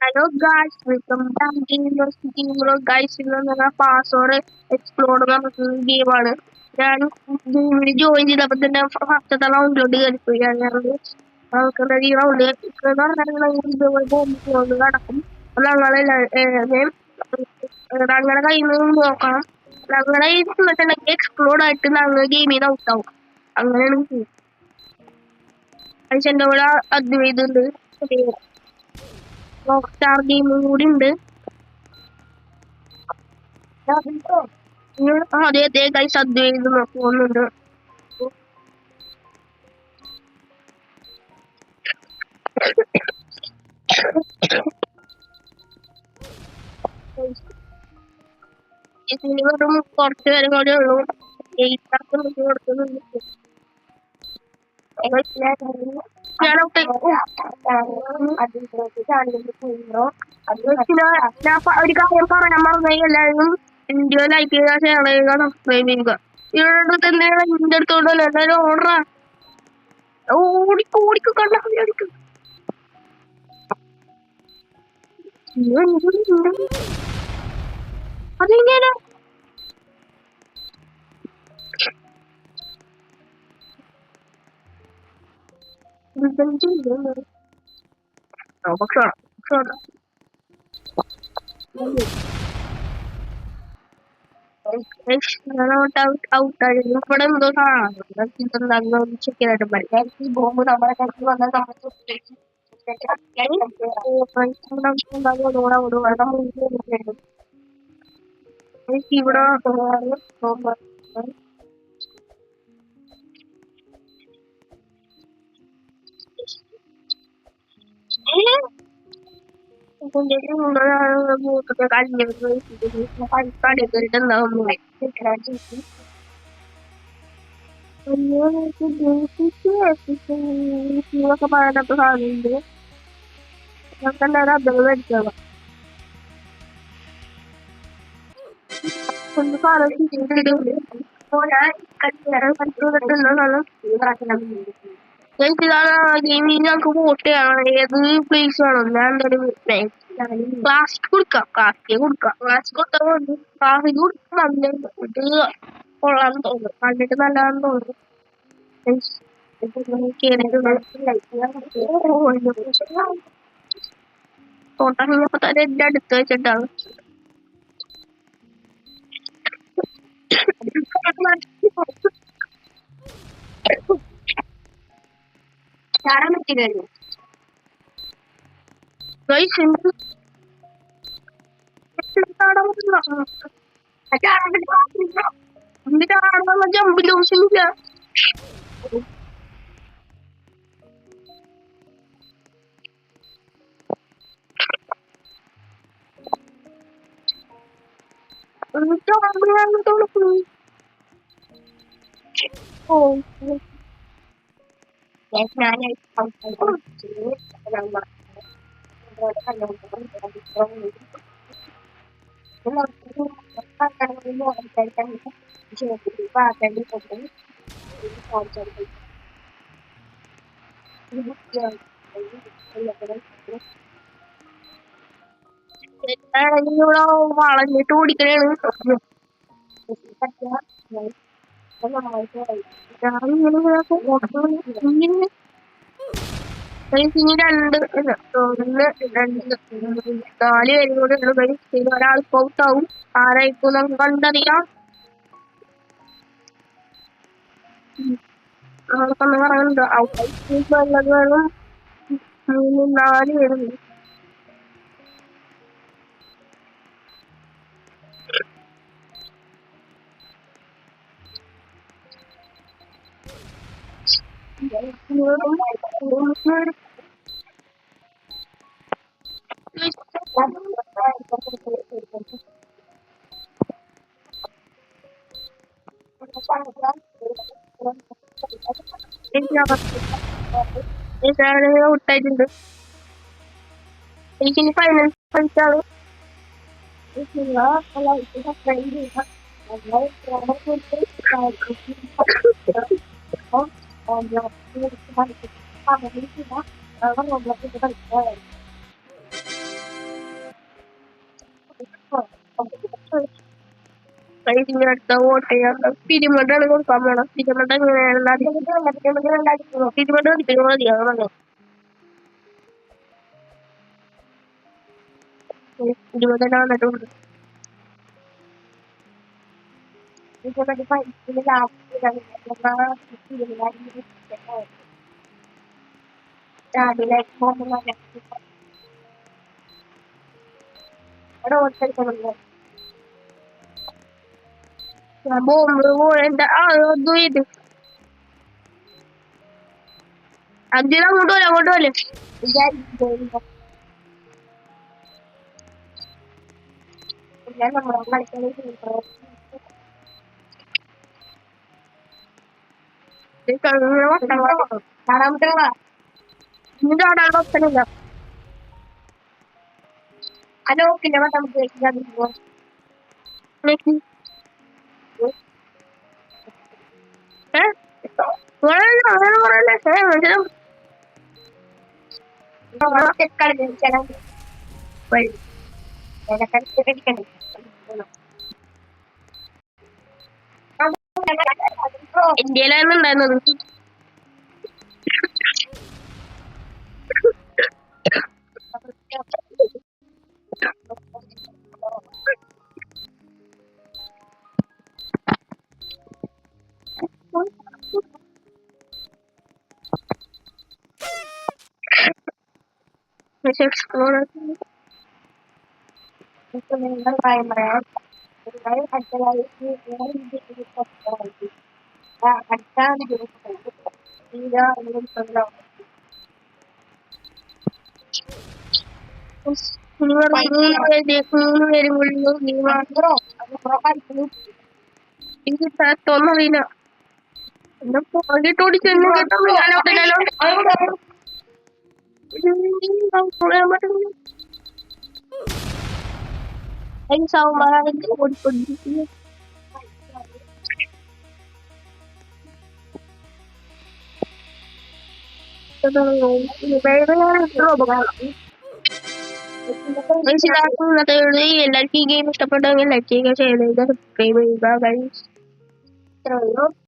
Hello guys welcome back team guys ഇന്ന് password explore നമുക്ക് ഗെയിമാണ്. ഞാൻ ഗെയിമിൽ ജോയിൻ ചെയ്തപ്പോൾ തന്നെ ഫസ്റ്റത്തെ റൗണ്ടിലോട്ട് കയറിപ്പോയി. നമുക്കുള്ള ഈ റൗണ്ട് ബോംബ് നടക്കും. അപ്പൊ ഞങ്ങളെ കയ്യിൽ നിന്ന് നോക്കണം. ഞങ്ങളെ നിന്നിട്ടുണ്ടെങ്കിൽ എക്സ്പ്ലോർ ആയിട്ട് ഞങ്ങൾ ഗെയിമിൽ നിന്ന് ഔട്ടാവും. അങ്ങനെയാണ് എന്റെ കൂടെ അദ്വൈതുണ്ട്, റോക്ക് സ്റ്റാർ ഗെയിമും കൂടി ഉണ്ട്. അതെ അതെ ഗൈസ്, അദ്വൈത് പോകുന്നുണ്ട്. വെറും കുറച്ച് പേരും കൂടെ ഉള്ളൂ. ഞാൻ ഒരു കാര്യം പറയാൻ മറന്നു, എല്ലാവരും വീഡിയോ ലൈക്ക് ചെയ്യുക, ഷെയർ ചെയ്യുക, സബ്സ്ക്രൈബ് ചെയ്യുക. ഇവിടെ എന്തെങ്കിലും ഇതിന്റെ അടുത്തോണ്ടല്ലോ എല്ലാവരും ഓർഡറാ ഓടിക്കോ കണ്ട ഓടിക്കും. അതെങ്ങനെ ഔട്ടായിരുന്നു. ഇവിടെ എന്തോ സാധനം ചെക്ക് ചെയ്തിട്ട് പറയാം. ഈ ബോംബ് നമ്മുടെ കയ്യിൽ വന്നാൽ ഇവിടെ മൂത്തൊക്കെ കടിഞ്ഞിട്ടുണ്ടാവും. ഒക്കെ പറയാത്ത സാധനമുണ്ട്. ഞങ്ങൾക്ക് എല്ലാവരും അത് മേടിക്കണം. ഒന്ന് ഗെയിമിൽ ഞങ്ങൾക്ക് വോട്ട് ചെയ്യണം. ഏത് പ്ലേസ് വേണം? ഞാൻ എന്തായാലും പ്ലാസ്റ്റിക് കൊടുക്കാം. പ്ലാസ്റ്റിക് കൊടുക്കാം. ഇത് കൊള്ളാന്ന് തോന്നുന്നു. കണ്ടിട്ട് നല്ലതാന്ന് തോന്നുന്നു. തോട്ടം കഴിഞ്ഞപ്പോ തന്നെ എന്റെ അടുത്ത് വെച്ചിട്ടാണ്. ചാടാൻ പറ്റില്ലല്ലോ. ജമ്പിന്റെ ആവശ്യമില്ല. ഇവിടെ വളഞ്ഞിട്ട് ഓടിക്കണേണ്. ഇനി രണ്ട് നാല് പേരും കൂടെ ഉള്ളു. ഒരാൾ ഔട്ടാവും. ആരായിരിക്കും നമുക്ക് കണ്ടറിയാം. ആൾക്കൊന്ന് പറയുന്നുണ്ട് ഔട്ടായി വേണം. 3-4 പേരുണ്ട്. ഔട്ടായിട്ടുണ്ട്. എനിക്കിനി ഫൈനൽ കളിച്ചാണ്. ഇനി അടുത്ത വോട്ട് ചെയ്യാം പിരിമണ്ടാണ് കൊടുക്കാൻ പോണം പിരിമണ്ട പിരിമണ്ട കളിക്കുന്ന മതിയാകും പിരിമണ്ട വന്നിട്ടുണ്ട് ബോംബ് എന്താ അതും ഇത് അബ്ദുൽ അങ്ങോട്ട് പോലെ ചാടാനുള്ള ഓപ്ഷൻ ഇല്ല അലോക്കിന്റെ വട്ടം ഇന്ത്യയിലാണ് ഉണ്ടായിരുന്നത് എക്സ്പ്ലോർ മൂന്ന് പേരും എനിക്ക് തോന്നറിയില്ല എന്താ പോകട്ടോടി ചെന്ന് കേട്ടോ ഓടിക്കൊണ്ടിരിക്കുന്നു എല്ലാവർക്കും ഈ ഗെയിം ഇഷ്ടപ്പെട്ടെങ്കിൽ ലൈക്ക് ചെയ്യുക ഷെയർ ചെയ്യുക സബ്സ്ക്രൈബ് ചെയ്യുക